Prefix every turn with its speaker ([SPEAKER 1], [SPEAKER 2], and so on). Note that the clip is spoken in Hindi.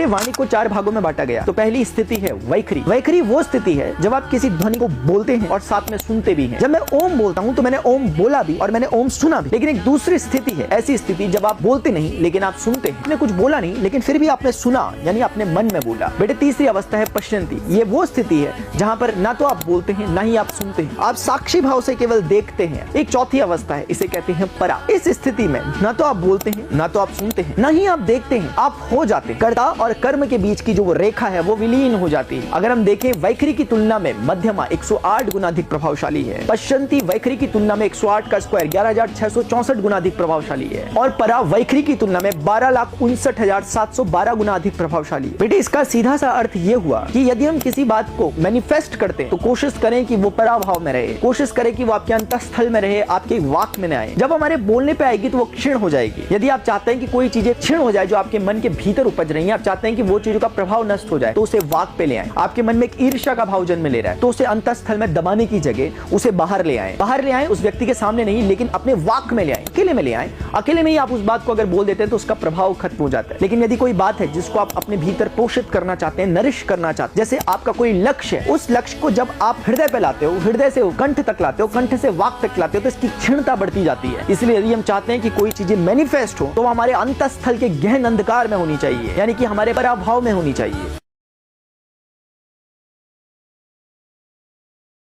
[SPEAKER 1] वाणी को 4 भागों में बांटा गया। तो पहली स्थिति है वैखरी। वैखरी वो स्थिति है जब आप किसी ध्वनि को बोलते हैं और साथ में सुनते भी हैं। जब मैं ओम बोलता हूं तो मैंने ओम बोला भी और मैंने ओम सुना भी। लेकिन एक दूसरी स्थिति है ऐसी स्थिति जब आप बोलते नहीं लेकिन आप सुनते हैं। आपने कुछ बोला नहीं लेकिन फिर भी आपने सुना, यानी आपने मन में बोला। बेटे तीसरी अवस्था है पश्यन्ति। ये वो स्थिति है जहां पर ना तो आप बोलते हैं ना ही आप सुनते हैं, आप साक्षी भाव से केवल देखते हैं। एक चौथी अवस्था है, इसे कहते हैं परा। इस स्थिति में ना तो आप बोलते हैं ना तो आप सुनते हैं ना ही आप देखते हैं, आप हो जाते हैं। कर्ता और कर्म के बीच की जो वो रेखा है वो विलीन हो जाती है। अगर हम देखें वैखरी की तुलना में मध्यमा 108 गुना अधिक प्रभावशाली है। पश्यन्ति वैखरी की तुलना में 108 का स्क्वायर 11,664 गुना अधिक प्रभावशाली है। और परा वैखरी की तुलना में 12,59,712 गुना अधिक प्रभावशाली है। बेटे इसका सीधा सा अर्थ ये हुआ कि यदि हम किसी बात को मैनिफेस्ट करते हैं तो कोशिश करें कि वो पराभाव में रहे, कोशिश करें कि वो आपके अंतस्थल में रहे, आपके वाक में न आए। जब हमारे बोलने पे आएगी तो वो क्षीण हो जाएगी। यदि आप चाहते हैं कि कोई चीजें क्षीण हो जाए जो आपके मन के भीतर उपज रही हैं, आप चाहते हैं कि वो चीजों का प्रभाव नष्ट हो जाए, तो उसे वाक पे ले आए। आपके मन में एक ईर्ष्या का भाव जन्म ले रहा है तो उसे अंतस्थल में दबाने की जगह उसे बाहर ले आए। बाहर ले आए उस व्यक्ति के सामने नहीं लेकिन अपने वाक में ले आए, अकेले में ले आए। अकेले में ही आप उस बात को अगर बोल देते हैं तो उसका प्रभाव खत्म हो जाता है। लेकिन यदि कोई बात है जिसको आप अपने भीतर पोषित करना चाहते हैं, नरिश करना चाहते हैं, जैसे आपका कोई लक्ष्य है, उस लक्ष्य को जब आप हृदय पे लाते हो, हृदय से कंठ तक लाते हो, कंठ से वाक तक लाते हो, तो इसकी क्षीणता बढ़ती जाती है। इसलिए यदि हम चाहते हैं कि कोई चीजें मैनिफेस्ट हो तो हमारे अंतस्थल के गहन अंधकार में होनी चाहिए, यानी कि हमारे पराभाव में होनी चाहिए।